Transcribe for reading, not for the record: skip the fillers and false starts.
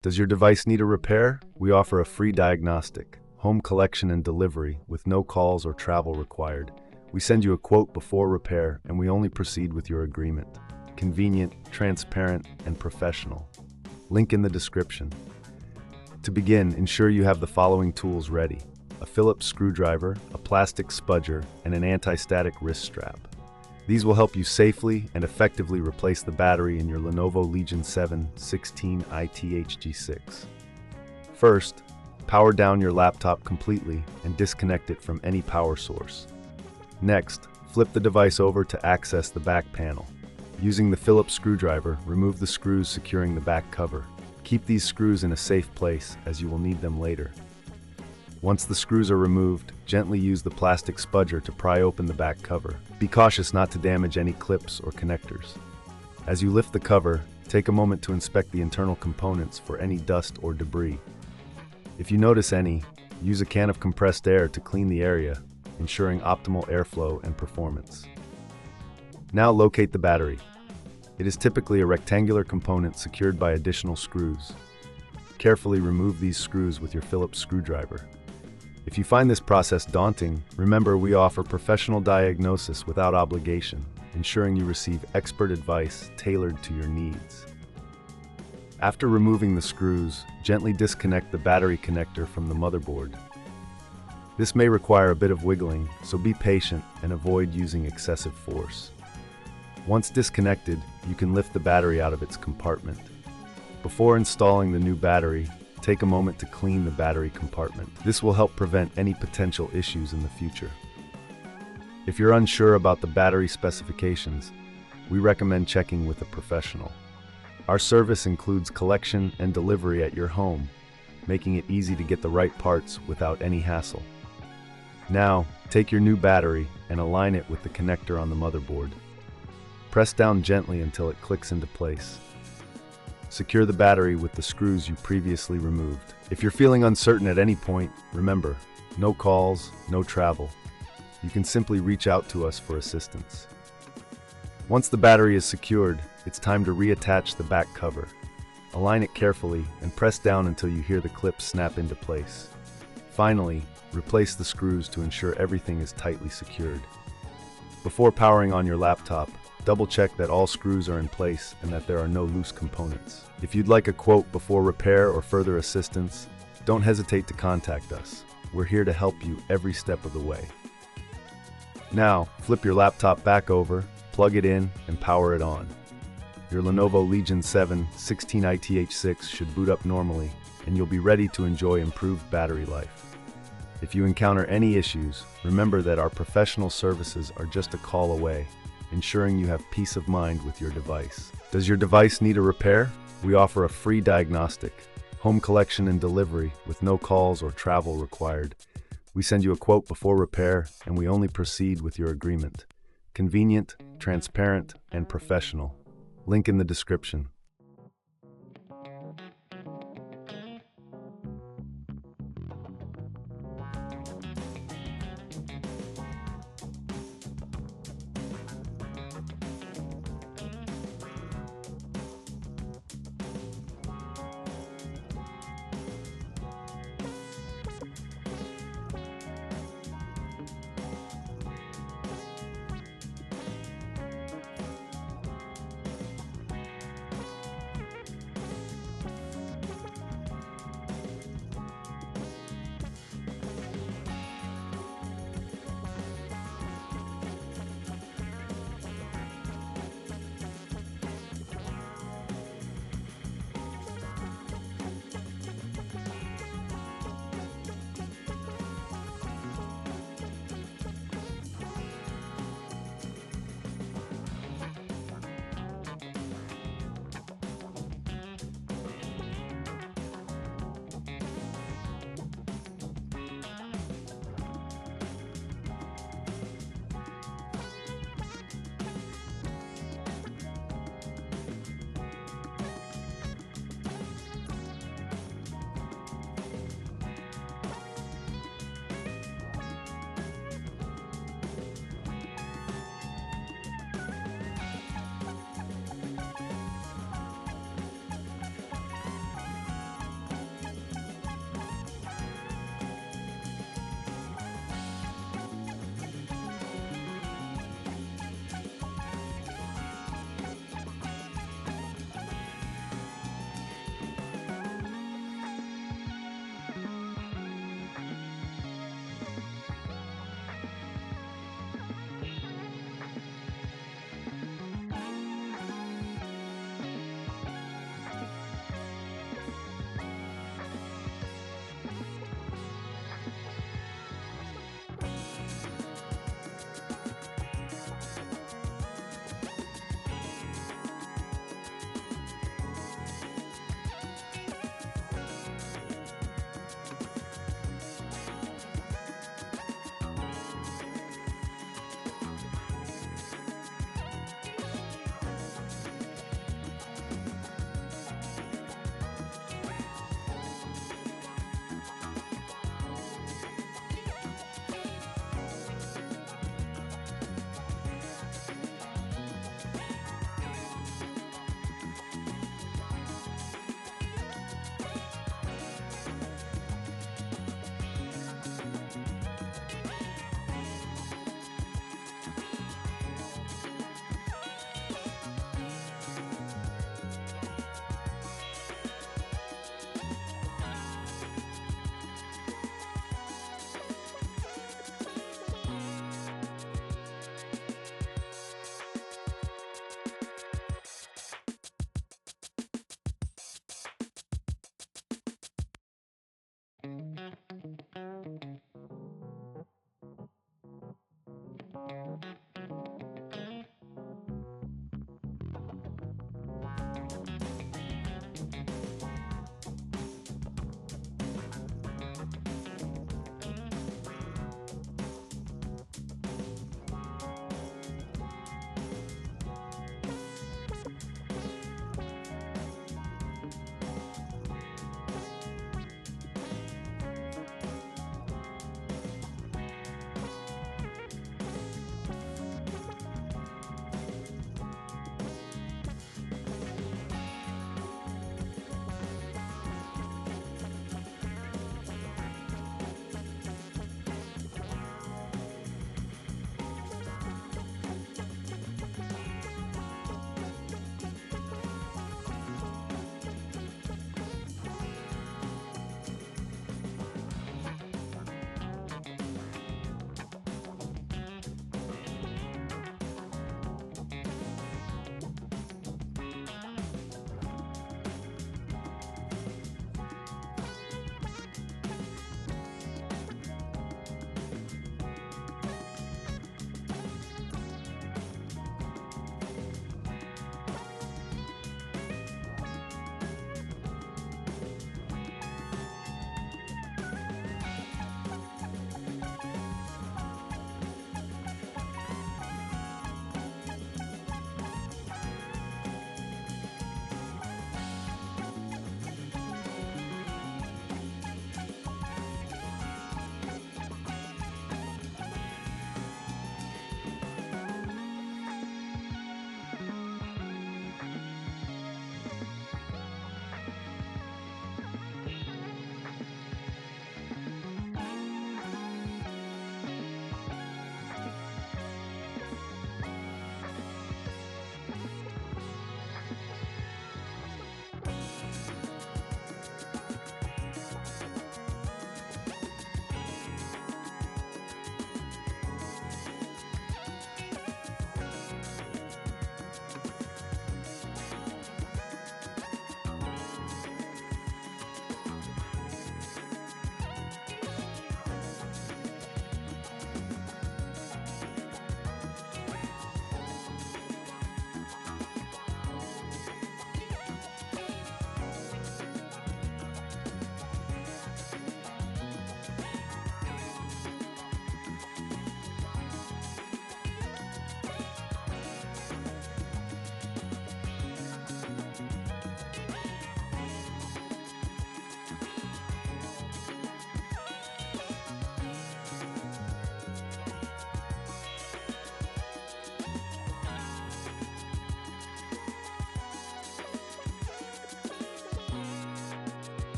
Does your device need a repair? We offer a free diagnostic, home collection and delivery with no calls or travel required. We send you a quote before repair, and we only proceed with your agreement. Convenient, transparent, and professional. Link in the description. To begin, ensure you have the following tools ready: a Phillips screwdriver, a plastic spudger, and an anti-static wrist strap. These will help you safely and effectively replace the battery in your Lenovo Legion 7 16ITHG6. First, power down your laptop completely and disconnect it from any power source. Next, flip the device over to access the back panel. Using the Phillips screwdriver, remove the screws securing the back cover. Keep these screws in a safe place, as you will need them later. Once the screws are removed, gently use the plastic spudger to pry open the back cover. Be cautious not to damage any clips or connectors. As you lift the cover, take a moment to inspect the internal components for any dust or debris. If you notice any, use a can of compressed air to clean the area, ensuring optimal airflow and performance. Now locate the battery. It is typically a rectangular component secured by additional screws. Carefully remove these screws with your Phillips screwdriver. If you find this process daunting, remember we offer professional diagnosis without obligation, ensuring you receive expert advice tailored to your needs. After removing the screws, gently disconnect the battery connector from the motherboard. This may require a bit of wiggling, so be patient and avoid using excessive force. Once disconnected, you can lift the battery out of its compartment. Before installing the new battery, take a moment to clean the battery compartment. This will help prevent any potential issues in the future. If you're unsure about the battery specifications, we recommend checking with a professional. Our service includes collection and delivery at your home, making it easy to get the right parts without any hassle. Now, take your new battery and align it with the connector on the motherboard. Press down gently until it clicks into place. Secure the battery with the screws you previously removed. If you're feeling uncertain at any point, remember, no calls, no travel. You can simply reach out to us for assistance. Once the battery is secured, it's time to reattach the back cover. Align it carefully and press down until you hear the clip snap into place. Finally, replace the screws to ensure everything is tightly secured. Before powering on your laptop, double-check that all screws are in place and that there are no loose components. If you'd like a quote before repair or further assistance, don't hesitate to contact us. We're here to help you every step of the way. Now, flip your laptop back over, plug it in, and power it on. Your Lenovo Legion 7 16ITH6 should boot up normally, and you'll be ready to enjoy improved battery life. If you encounter any issues, remember that our professional services are just a call away, ensuring you have peace of mind with your device. Does your device need a repair? We offer a free diagnostic, home collection and delivery with no calls or travel required. We send you a quote before repair, and we only proceed with your agreement. Convenient, transparent, and professional. Link in the description.